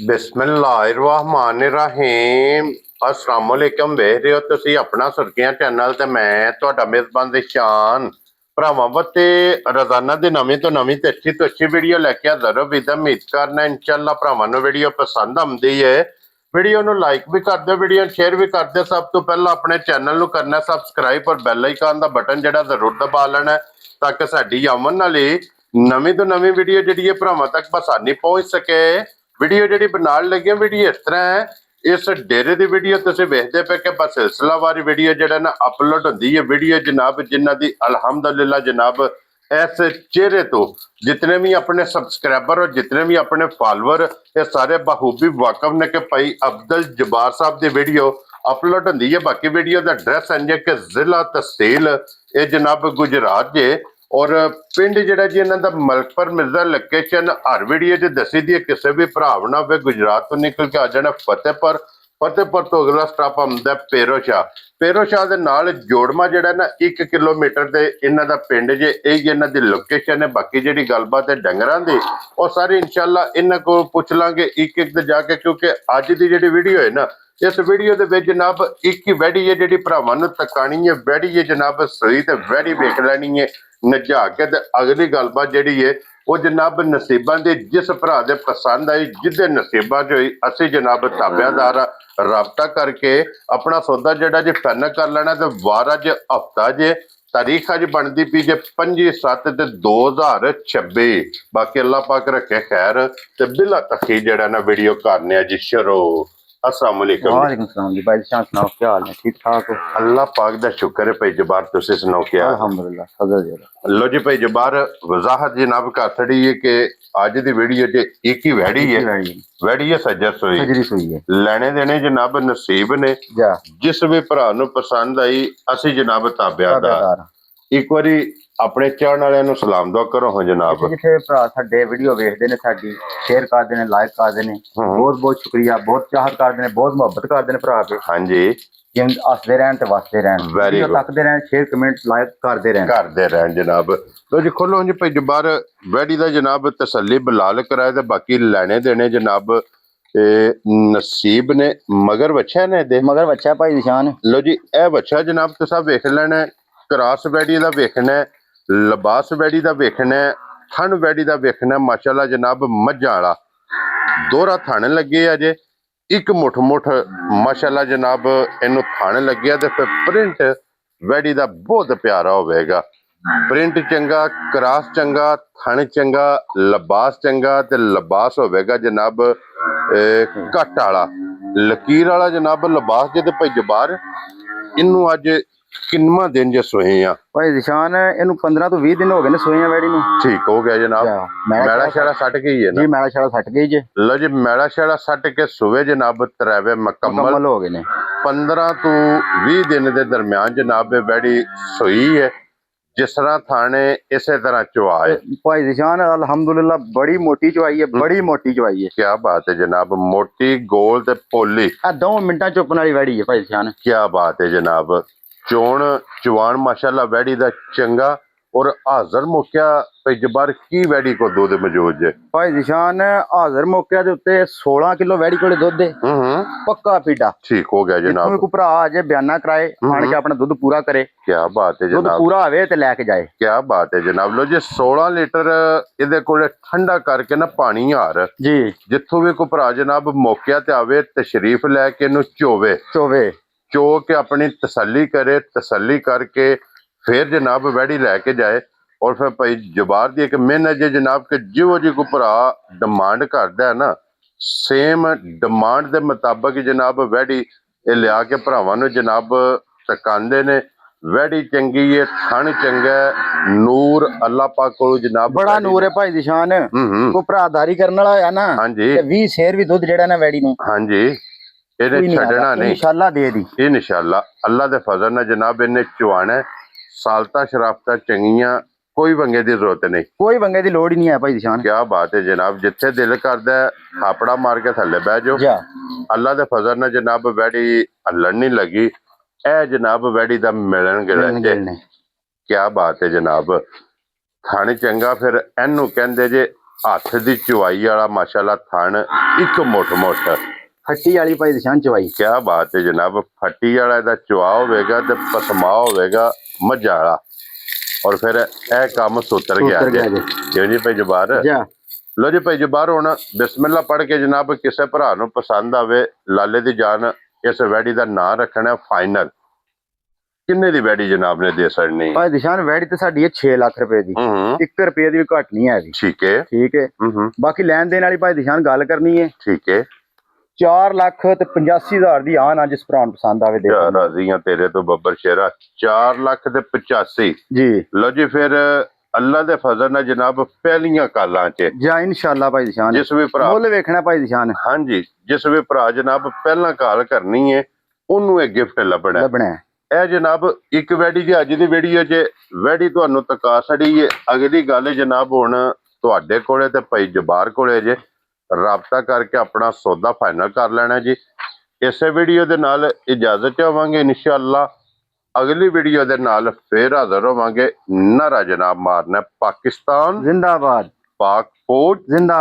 ਬਿਸਮਿਲ੍ਲਾਹਿਰਰਹਿਮਾनिर्रहीम अस्सलाम वालेकुम। ਵੇਖ ਰਹੇ ਹੋ ਤੁਸੀਂ ਆਪਣਾ ਸੁਰਖੀਆਂ ਚੈਨਲ ਤੇ ਮੈਂ ਤੁਹਾਡਾ ਮੇਜ਼ਬਾਨ ਨਿਸ਼ਾਨ ਭਰਾਵਾਂ ਤੇ ਰੋਜ਼ਾਨਾ ਦੀ ਨਵੀਂ ਤੋਂ ਨਵੀਂ ਤੇ ਅੱਛੀ ਵੀਡੀਓ ਲੈ ਕੇ ਹਾਜ਼ਰ ਹਾਂ। ਉਮੀਦ ਕਰਨਾ ਇਨਸ਼ਾਅੱਲਾ ਭਰਾਵਾਂ ਨੂੰ ਵੀਡੀਓ ਪਸੰਦ ਆਉਂਦੀ ਹੈ। ਵੀਡੀਓ ਨੂੰ ਲਾਈਕ ਵੀ ਕਰ ਦਿਓ, ਵੀਡੀਓ ਨੂੰ ਸ਼ੇਅਰ ਵੀ ਕਰ ਦਿਓ। ਸਭ ਤੋਂ ਪਹਿਲਾਂ ਆਪਣੇ ਚੈਨਲ ਨੂੰ ਕਰਨਾ ਸਬਸਕ੍ਰਾਈਬ ਔਰ ਬੈਲ ਆਈਕਨ ਦਾ ਬਟਨ ਜਿਹੜਾ ਜ਼ਰੂਰ ਦਬਾ ਲੈਣਾ ਤਾਂ ਕਿ ਸਾਡੀ ਆਮਦ ਵਾਲੀ ਨਵੀਂ ਤੋਂ ਨਵੀਂ ਵੀਡੀਓ ਜਿਹੜੀ ਹੈ ਭਰਾਵਾਂ ਤੱਕ ਆਸਾਨੀ ਪਹੁੰਚ ਸਕੇ। ਵੀਡੀਓ ਜਿਹੜੀ ਬਣਾਉਣ ਲੱਗੇ ਵੀਡੀਓ ਇਸ ਤਰ੍ਹਾਂ ਹੈ, ਇਸ ਡੇਰੇ ਦੀ ਵੀਡੀਓ ਤੁਸੀਂ ਵੇਖਦੇ ਪਏ ਕਿ ਬਸ ਸਿਲਸਿਲਾਵਾਰੀ ਵੀਡੀਓ ਜਿਹੜਾ ਨਾ ਅਪਲੋਡ ਹੁੰਦੀ ਹੈ। ਵੀਡੀਓ ਜਨਾਬ ਜਿਨ੍ਹਾਂ ਦੀ ਅਲਹਮਦੁਲਿਲਾ ਜਨਾਬ ਇਸ ਚਿਹਰੇ ਤੋਂ जितने भी अपने सब्सक्राइबर और जितने भी अपने फॉलोअर ये सारे बखूबी वाकफ ने कि भाई अब्दुल जब्बार साहब की वीडियो अपलोड होंगी है। बाकी वीडियो का एड्रैस है कि जिला तहसील ये जनाब गुजरात जे और पिंड जिहड़ा जी इन्हां दा मलकपुर मिर्जा लोकेशन हर वीडियो च दसी दी है। किसी भी भरा ना होवे गुजरात तो निकल के आ जाना फतेहपुर तो अगला स्टॉप आउंदा पेरो शाह दे नाल जोड़मा जिहड़ा ना 1 किलोमीटर ते इन्हां दा पिंड जे यही इन्हां दी लोकेशन है। बाकी जिहड़ी गलबात है डंगरां दी और सारी इंशाअल्लाह इन्हां को पुछ लांगे एक एक ते जाके, क्योंकि अज दी जिहड़ी वीडियो है ना इस वीडियो दे विच जनाब एक ही वैड़ी है जिहड़ी भरावां नूं तकानी है। वैड़ी है जनाब सही ते वैड़ी वेख लैनी है नजा के ते अगली गलबात जिहड़ी है वो जनाब नसीबां दे जिस भरा दे पसंद आई जिहदे नसीबां च होई असीं जनाब ताबेदार राबता करके अपना सौदा जिहड़ा जे फाइनल कर लेना ते वार अज हफ्ता जे तारीख अज बनती पी जे 25/7/2026। बाकी अल्लाह पाक रखे खैर ते बिला तखी जिहड़ा ना वीडियो करने जी शुरू। अस्सलाम वालेकुम। वालेकुम सलाम जी भाई शाह, सुनाओ क्या हाल है? ठीक ठाक हो? अल्लाह पाक दा शुक्र है भाई जबार, तुसीं सुनाओ क्या हाल है? अल्हम्दुलिल्लाह सदर जी। लो जी भाई जबार वजाहत जनाब कर छड़ी है कि अज दी वीडियो च एक ही वैड़ी है, वैड़ी है सजर सोई है। लेने देने जनाब नसीब ने जा जिस भी भरा नूं पसंद आई असीं जनाब ताबेदार। एक बारी अपने चाहण वालियां नूं सलाम दुआ करो हो जनाब। जिथे भरा साडे वीडियो वेखदे ने साडी शेयर करदे ने लाइक करदे ने बहुत बहुत शुक्रिया, बहुत चाहत करदे ने, बहुत मोहब्बत करदे ने भरा के। हां जी जिंद हसदे रहन ते वसदे रहन, वीडियो तकदे रहन, शेयर कमेंट लाइक करदे रहन जनाब। तो जी खोलो जी भाई जबार वैड़ी दा जनाब तसल्ली बिलाल कराए ते बाकी लेने देने जनाब नसीब ने मगर बच्चा ने दे मगर बच्चा भाई निशान। लो जी ए बच्चा जनाब तुसा वेख लेना क्रॉस वैड़ी दा वेखना है, लिबास वैड़ी दा वेखना है, थन वैड़ी दा वेखना है। माशाल्लाह जनाब मज्झां वाला दोहरा थन लगे अजे एक मुठ माशाल्लाह जनाब इनू थन लगे ते फिर प्रिंट वैड़ी दा बहुत प्यारा होवेगा। प्रिंट चंगा, क्रॉस चंगा, थन चंगा, लिबास चंगा ते लिबास होवेगा जनाब घट वाला लकीर वाला जनाब लिबास जे भाई जबार। इनू अज किन्नवा दिन जे सोए आ भाई निशान इनू 15 तो 20 दिन हो गए ने सोए वैड़ी नूं। ठीक हो गया जनाब। मैला शैला सट गई है ना जी? मैला शैला सट गई जे। लो जी मैला शैला सट के सुबह जनाब त्रैवे मुकम्मल हो गए ने। 15 तो 20 दिन के दरम्यान जनाब वैड़ी सोई है। जिस तरह थाने इसे तरह चुवाए भाई निशान अल्हम्दुलिल्लाह बड़ी मोटी चवाई है, बड़ी मोटी चवाई है। क्या बात है जनाब, मोटी गोल ते पोली 2 मिनटां चुपन वाली वैड़ी है भाई निशान। क्या बात है जनाब। चोण चवान माशाल्लाह वैड़ी दा चंगा और हाजर मौका भाई जबार की वैड़ी को दूध मौजूद है भाई निशान। हाजर मौके दे उत्ते 16 किलो वैड़ी कोले दुध है पक्का पीटा। ठीक हो गया जनाब। कोई भरा अजे बयाना कराए आण के अपना दुध पूरा करे। क्या बात है जनाब, दुध पूरा आवे ते लेके जाए। क्या बात है जनाब। लो जी 16 लीटर इहदे कोले ठंडा करके ना पानी हार जी जिथों भी कोई भरा जनाब मौके ते आवे तशरीफ लैके इनू चोवे चो के अपनी तसल्ली करे, तसल्ली करके फिर जनाब वैड़ी लैके जाए। और फिर भाई जबार दी एक मेहनत जे जनाब के जिहो जी कोई भरा डिमांड करदा है ना सेम डिमांड के मुताबिक जनाब वैड़ी लिया के भरावां नूं जनाब तकांदे ने। वैड़ी चंगी है, थन चंगा है, नूर अल्लाह पाक कोलों जनाब बड़ा नूर है भाई निशान। कोई भरादारी करने वाला है ना हां जी 20 शेर भी दुध जेड़ा ना वैड़ी नूं हां जी इहने छड्डना नहीं इंशाअल्लाह दे दी इंशाअल्लाह। अल्लाह दे फजल नाल जनाब इन्ने चवाना सालता शराफता चंगियां कोई वंगे की जरूरत नहीं, कोई वंगे की लोड़ ही नहीं है भाई निशान। क्या बात है जनाब। जिथे दिल करदा थापड़ा मार के थले बह जाओ। अल्लाह दे फजल नाल जनाब वैड़ी हल्लण नहीं लगी ए जनाब वैड़ी दा मिलन गिलन। क्या बात है जनाब। थन चंगा फिर इनू कहंदे जे ਹੱਥ ਦੀ ਚੁਆਈ ਵਾਲਾ ਮਾਸ਼ਾਅੱਲਾ ਥਣ ਇੱਕ ਮੁੱਠ ਫੱਟੀ ਵਾਲੀ ਭਾਈ ਨਿਸ਼ਾਨ ਚਵਾਈ। ਕਿਆ ਬਾਤ ਹੈ ਜਨਾਬ। ਫੱਟੀ ਵਾਲਾ ਇਹਦਾ ਚੁਆ ਹੋਵੇਗਾ ਤੇ ਪਸਮਾ ਹੋਵੇਗਾ ਮੱਝਾਂ ਵਾਲਾ। ਔਰ ਫਿਰ ਇਹ ਕੰਮ ਸੁੱਤਰ ਗਿਆ ਜੀ। ਕਿਉਂ ਜੀ ਭਾਈ ਜਬਾਰ? ਲੋ ਜੀ ਭਾਈ ਜਬਾਰ ਹੁਣ ਬਿਸਮਿਲ੍ਲਾ ਪੜ੍ਹ ਕੇ ਜਨਾਬ ਕਿਸੇ ਭਰਾ ਨੂੰ ਪਸੰਦ ਆਵੇ ਲਾਲੇ ਦੀ ਜਾਨ ਇਸ ਵੈੜੀ ਦਾ ਨਾਂ ਰੱਖਣਾ ਫਾਈਨਲ। ਕਿੰਨੇ ਦੀ ਵੈੜੀ ਜਨਾਬ ਨੇ ਦੇ ਛੱਡਣੀ? ਭਾਈ ਨਿਸ਼ਾਨ ਵੈੜੀ ਤੇ ਸਾਡੀ ਹੈ 6 ਲੱਖ ਰੁਪਏ ਦੀ। 1 ਰੁਪਏ ਦੀ ਵੀ ਘੱਟ ਨਹੀਂ ਹੈ ਜੀ। ਠੀਕ ਹੈ ਠੀਕ ਹੈ। ਬਾਕੀ ਲੈਣ ਦੇਣ ਵਾਲੀ ਭਾਈ ਨਿਸ਼ਾਨ ਗੱਲ ਕਰਨੀ ਹੈ। ਠੀਕ ਹੈ। 4 ਲੱਖ ਤੇ 85,000 ਦੀ ਆਨ ਅੱਜ ਭਰਾ ਨੂੰ ਪਸੰਦ ਆਵੇ ਦੇ ਰਾਜ਼ੀਆਂ ਤੇਰੇ ਤੋਂ ਬੱਬਰ ਸ਼ੇਰਾ। 4 ਲੱਖ ਤੇ 85 ਜੀ। ਲੋ ਜੀ ਫਿਰ ਅੱਲਾ ਦੇ ਫਜ਼ਲ ਨਾਲ ਜਨਾਬ ਪਹਿਲੀਆਂ ਕਾਲਾਂ 'ਚ ਜਾਂ ਇਨਸ਼ਾਅੱਲਾ ਭਾਈ ਨਿਸ਼ਾਨ ਜਿਸ ਵੀ ਭਰਾ ਮੁੱਲ ਵੇਖਣਾ ਭਾਈ ਨਿਸ਼ਾਨ। ਹਾਂਜੀ ਜਿਸ ਵੀ ਭਰਾ ਜਨਾਬ ਪਹਿਲਾਂ ਕਾਲ ਕਰਨੀ ਹੈ ਉਹਨੂੰ ਇਹ ਗਿਫਟ ਲੱਭਣਾ। ਇਹ ਜਨਾਬ ਇੱਕ ਵੈੜੀ ਦੀ ਅੱਜ ਦੀ ਵੀਡੀਓ 'ਚ ਵੈੜੀ ਤੁਹਾਨੂੰ ਤਕਾ ਛੜੀ ਹੈ। ਅਗਲੀ ਗੱਲ ਜਨਾਬ ਹੁਣ ਤੁਹਾਡੇ ਕੋਲੇ ਤੇ ਭਾਈ ਜਬਾਰ ਕੋਲੇ ਜੇ ਰਾਬਤਾ ਕਰਕੇ ਆਪਣਾ ਸੌਦਾ ਫਾਈਨਲ ਕਰ ਲੈਣਾ ਜੀ। ਇਸੇ ਵੀਡੀਓ ਦੇ ਨਾਲ ਇਜਾਜ਼ਤ ਚਾਹਾਂਗੇ। ਇਨਸ਼ਾਅੱਲਾ ਅਗਲੀ ਵੀਡੀਓ ਦੇ ਨਾਲ ਫੇਰ ਹਾਜ਼ਰ ਹੋਵਾਂਗੇ। ਨਾਰਾ ਜਨਾਬ ਮਾਰਨਾ ਪਾਕਿਸਤਾਨ ਜ਼ਿੰਦਾਬਾਦ, ਪਾਕ ਫੌਜ ਜ਼ਿੰਦਾ।